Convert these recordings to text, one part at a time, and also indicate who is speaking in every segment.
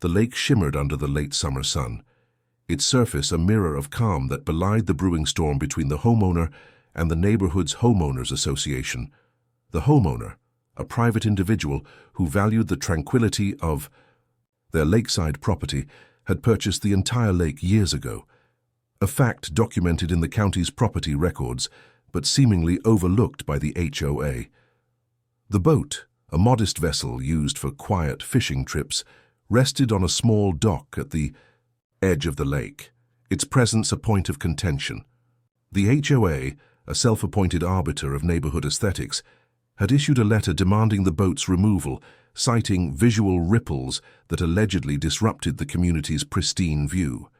Speaker 1: The lake shimmered under the late summer sun, its surface a mirror of calm that belied the brewing storm between the homeowner and the neighborhood's homeowners association. The homeowner, a private individual who valued the tranquility of their lakeside property, had purchased the entire lake years ago, a fact documented in the county's property records, but seemingly overlooked by the HOA. The boat, a modest vessel used for quiet fishing trips, rested on a small dock at the edge of the lake, its presence a point of contention. The HOA, a self-appointed arbiter of neighborhood aesthetics, had issued a letter demanding the boat's removal, citing visual ripples that allegedly disrupted the community's pristine view.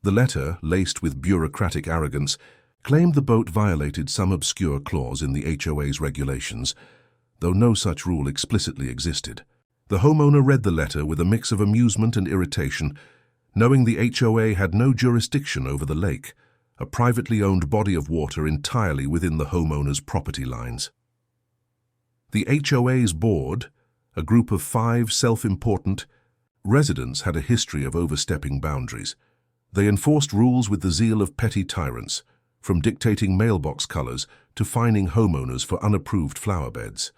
Speaker 1: The letter, laced with bureaucratic arrogance, claimed the boat violated some obscure clause in the HOA's regulations, though no such rule explicitly existed. The homeowner read the letter with a mix of amusement and irritation, knowing the HOA had no jurisdiction over the lake, a privately owned body of water entirely within the homeowner's property lines. The HOA's board, a group of 5 self-important residents, had a history of overstepping boundaries. They enforced rules with the zeal of petty tyrants, from dictating mailbox colors to fining homeowners for unapproved flower beds.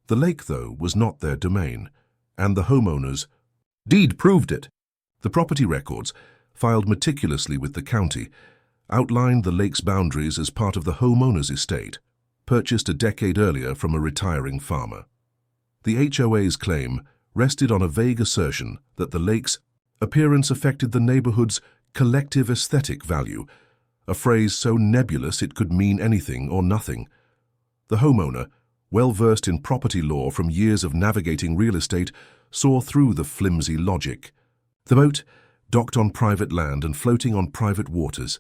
Speaker 1: The lake, though, was not their domain, and the homeowners' deed proved it. The property records, filed meticulously with the county, outlined the lake's boundaries as part of the homeowner's estate, purchased a decade earlier from a retiring farmer. The HOA's claim rested on a vague assertion that the lake's appearance affected the neighborhood's collective aesthetic value, a phrase so nebulous it could mean anything or nothing. The homeowner, well-versed in property law from years of navigating real estate, saw through the flimsy logic. The boat, docked on private land and floating on private waters,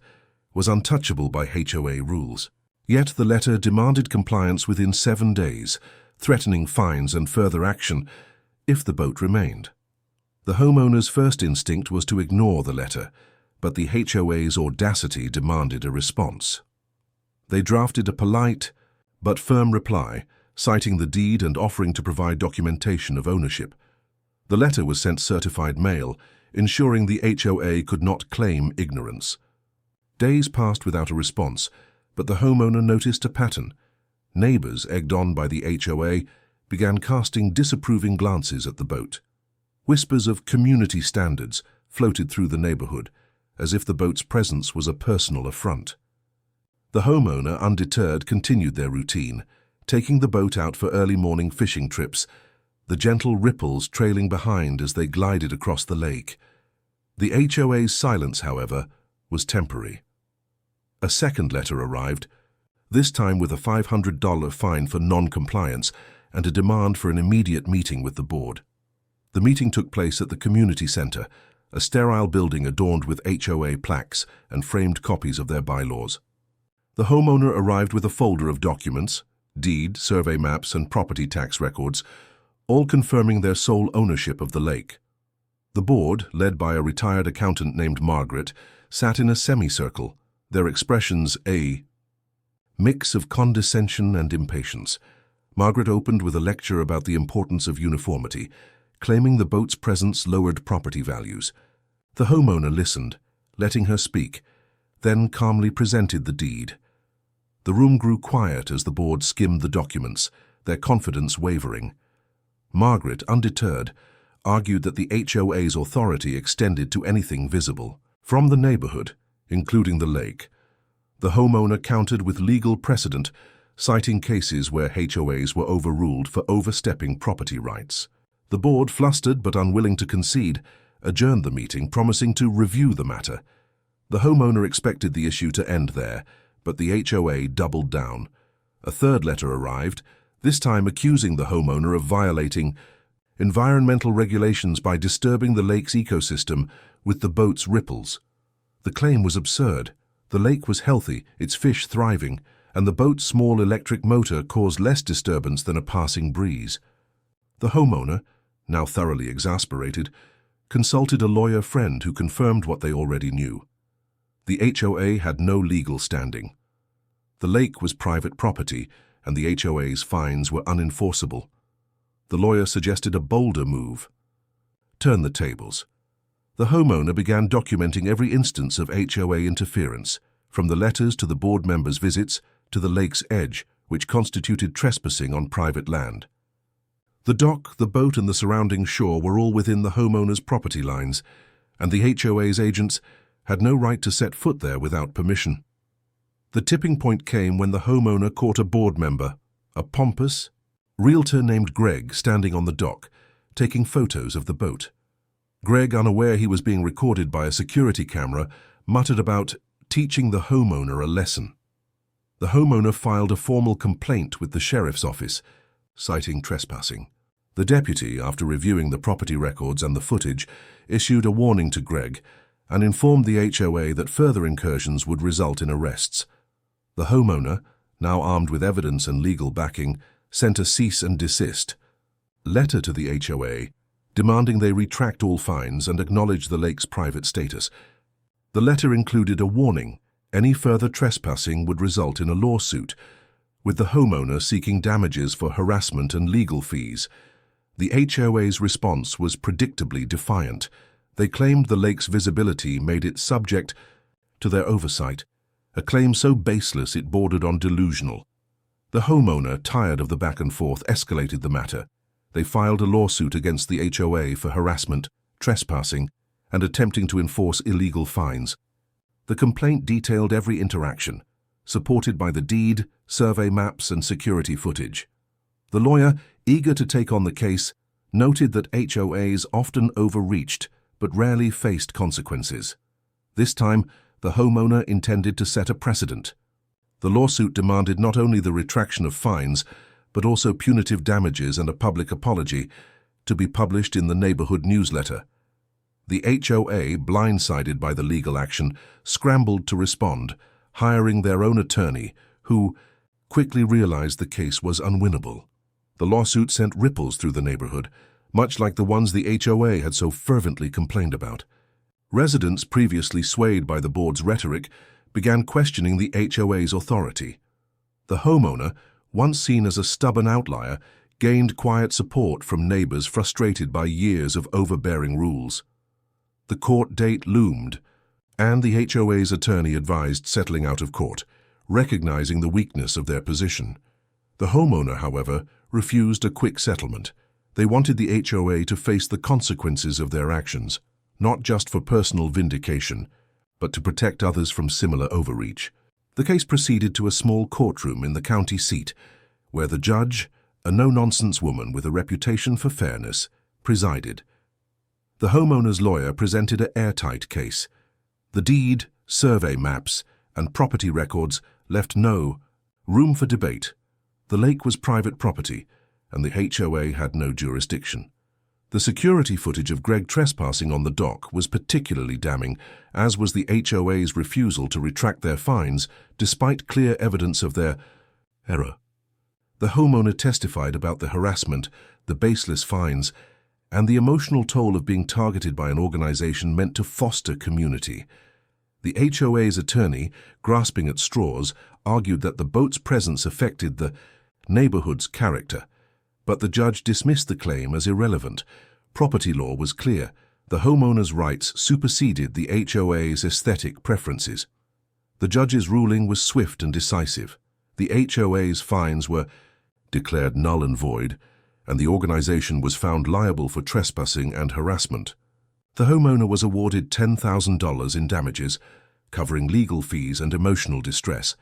Speaker 1: was untouchable by HOA rules. Yet the letter demanded compliance within 7 days, threatening fines and further action if the boat remained. The homeowner's first instinct was to ignore the letter, but the HOA's audacity demanded a response. They drafted a polite but firm reply, citing the deed and offering to provide documentation of ownership. The letter was sent certified mail, ensuring the HOA could not claim ignorance. Days passed without a response, but the homeowner noticed a pattern. Neighbors, egged on by the HOA, began casting disapproving glances at the boat. Whispers of community standards floated through the neighborhood, as if the boat's presence was a personal affront. The homeowner, undeterred, continued their routine, taking the boat out for early morning fishing trips, the gentle ripples trailing behind as they glided across the lake. The HOA's silence, however, was temporary. A second letter arrived, this time with a $500 fine for non-compliance and a demand for an immediate meeting with the board. The meeting took place at the community center, a sterile building adorned with HOA plaques and framed copies of their bylaws. The homeowner arrived with a folder of documents, deed, survey maps, and property tax records, all confirming their sole ownership of the lake. The board, led by a retired accountant named Margaret, sat in a semicircle, their expressions a mix of condescension and impatience. Margaret opened with a lecture about the importance of uniformity, claiming the boat's presence lowered property values. The homeowner listened, letting her speak, then calmly presented the deed. The room grew quiet as the board skimmed the documents, their confidence wavering. Margaret, undeterred, argued that the HOA's authority extended to anything visible from the neighborhood, including the lake. The homeowner countered with legal precedent, citing cases where HOAs were overruled for overstepping property rights. The board, flustered but unwilling to concede, adjourned the meeting, promising to review the matter. The homeowner expected the issue to end there, but the HOA doubled down. A third letter arrived, this time accusing the homeowner of violating environmental regulations by disturbing the lake's ecosystem with the boat's ripples. The claim was absurd. The lake was healthy, its fish thriving, and the boat's small electric motor caused less disturbance than a passing breeze. The homeowner, now thoroughly exasperated, consulted a lawyer friend who confirmed what they already knew. The HOA had no legal standing. The lake was private property, and the HOA's fines were unenforceable. The lawyer suggested a bolder move. Turn the tables. The homeowner began documenting every instance of HOA interference, from the letters to the board members' visits to the lake's edge, which constituted trespassing on private land. The dock, the boat and the surrounding shore were all within the homeowner's property lines, and the HOA's agents had no right to set foot there without permission. The tipping point came when the homeowner caught a board member, a pompous realtor named Greg, standing on the dock, taking photos of the boat. Greg, unaware he was being recorded by a security camera, muttered about teaching the homeowner a lesson. The homeowner filed a formal complaint with the sheriff's office, citing trespassing. The deputy, after reviewing the property records and the footage, issued a warning to Greg and informed the HOA that further incursions would result in arrests. The homeowner, now armed with evidence and legal backing, sent a cease and desist letter to the HOA, demanding they retract all fines and acknowledge the lake's private status. The letter included a warning: any further trespassing would result in a lawsuit, with the homeowner seeking damages for harassment and legal fees. The HOA's response was predictably defiant. They claimed the lake's visibility made it subject to their oversight, a claim so baseless it bordered on delusional. The homeowner, tired of the back and forth, escalated the matter. They filed a lawsuit against the HOA for harassment, trespassing, and attempting to enforce illegal fines. The complaint detailed every interaction, supported by the deed, survey maps, and security footage. The lawyer, eager to take on the case, noted that HOAs often overreached but rarely faced consequences. This time, the homeowner intended to set a precedent. The lawsuit demanded not only the retraction of fines, but also punitive damages and a public apology to be published in the neighborhood newsletter. The HOA, blindsided by the legal action, scrambled to respond, hiring their own attorney, who quickly realized the case was unwinnable. The lawsuit sent ripples through the neighborhood, much like the ones the HOA had so fervently complained about. Residents, previously swayed by the board's rhetoric, began questioning the HOA's authority. The homeowner, once seen as a stubborn outlier, gained quiet support from neighbors frustrated by years of overbearing rules. The court date loomed, and the HOA's attorney advised settling out of court, recognizing the weakness of their position. The homeowner, however, refused a quick settlement. They wanted the HOA to face the consequences of their actions, not just for personal vindication, but to protect others from similar overreach. The case proceeded to a small courtroom in the county seat, where the judge, a no-nonsense woman with a reputation for fairness, presided. The homeowner's lawyer presented an airtight case. The deed, survey maps, and property records left no room for debate. The lake was private property, and the HOA had no jurisdiction. The security footage of Greg trespassing on the dock was particularly damning, as was the HOA's refusal to retract their fines despite clear evidence of their error. The homeowner testified about the harassment, the baseless fines, and the emotional toll of being targeted by an organization meant to foster community. The HOA's attorney, grasping at straws, argued that the boat's presence affected the neighborhood's character, but the judge dismissed the claim as irrelevant. Property law was clear. The homeowner's rights superseded the HOA's aesthetic preferences. The judge's ruling was swift and decisive. The HOA's fines were declared null and void, and the organization was found liable for trespassing and harassment. The homeowner was awarded $10,000 in damages, covering legal fees and emotional distress,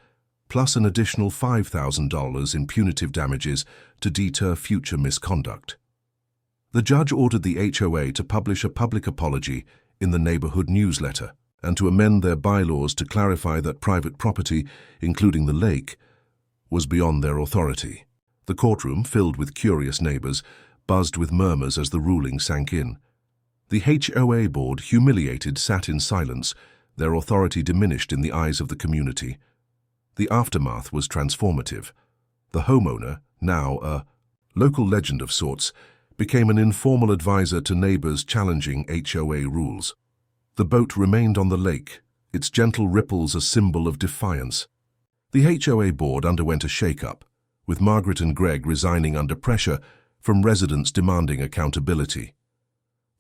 Speaker 1: plus an additional $5,000 in punitive damages to deter future misconduct. The judge ordered the HOA to publish a public apology in the neighborhood newsletter and to amend their bylaws to clarify that private property, including the lake, was beyond their authority. The courtroom, filled with curious neighbors, buzzed with murmurs as the ruling sank in. The HOA board, humiliated, sat in silence, their authority diminished in the eyes of the community. The aftermath was transformative. The homeowner, now a local legend of sorts, became an informal advisor to neighbors challenging HOA rules. The boat remained on the lake, its gentle ripples a symbol of defiance. The HOA board underwent a shake-up, with Margaret and Greg resigning under pressure from residents demanding accountability.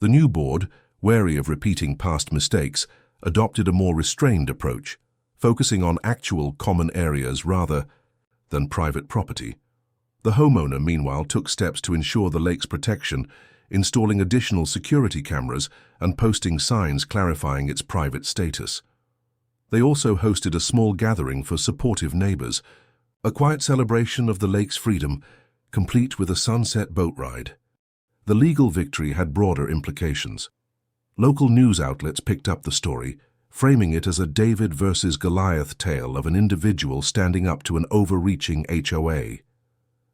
Speaker 1: The new board, wary of repeating past mistakes, adopted a more restrained approach, focusing on actual common areas rather than private property. The homeowner, meanwhile, took steps to ensure the lake's protection, installing additional security cameras and posting signs clarifying its private status. They also hosted a small gathering for supportive neighbors, a quiet celebration of the lake's freedom, complete with a sunset boat ride. The legal victory had broader implications. Local news outlets picked up the story, framing it as a David versus Goliath tale of an individual standing up to an overreaching HOA.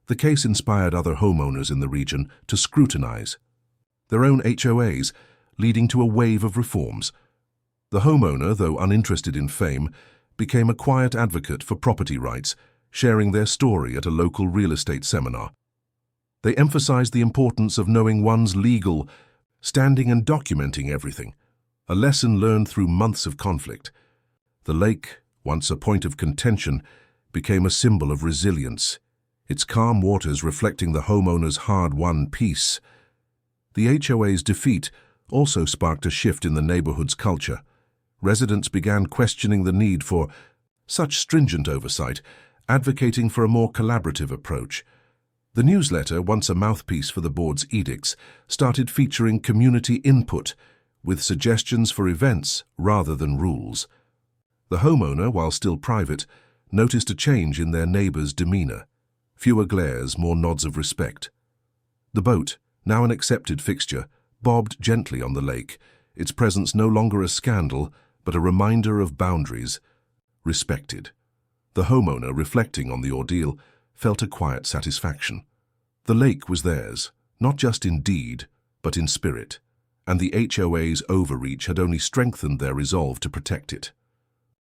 Speaker 1: The case inspired other homeowners in the region to scrutinize their own HOAs, leading to a wave of reforms. The homeowner, though uninterested in fame, became a quiet advocate for property rights, sharing their story at a local real estate seminar. They emphasized the importance of knowing one's legal standing and documenting everything, a lesson learned through months of conflict. The lake, once a point of contention, became a symbol of resilience, its calm waters reflecting the homeowner's hard-won peace. The HOA's defeat also sparked a shift in the neighborhood's culture. Residents began questioning the need for such stringent oversight, advocating for a more collaborative approach. The newsletter, once a mouthpiece for the board's edicts, started featuring community input, with suggestions for events rather than rules. The homeowner, while still private, noticed a change in their neighbor's demeanor. Fewer glares, more nods of respect. The boat, now an accepted fixture, bobbed gently on the lake, its presence no longer a scandal, but a reminder of boundaries respected. The homeowner, reflecting on the ordeal, felt a quiet satisfaction. The lake was theirs, not just in deed, but in spirit, and the HOA's overreach had only strengthened their resolve to protect it.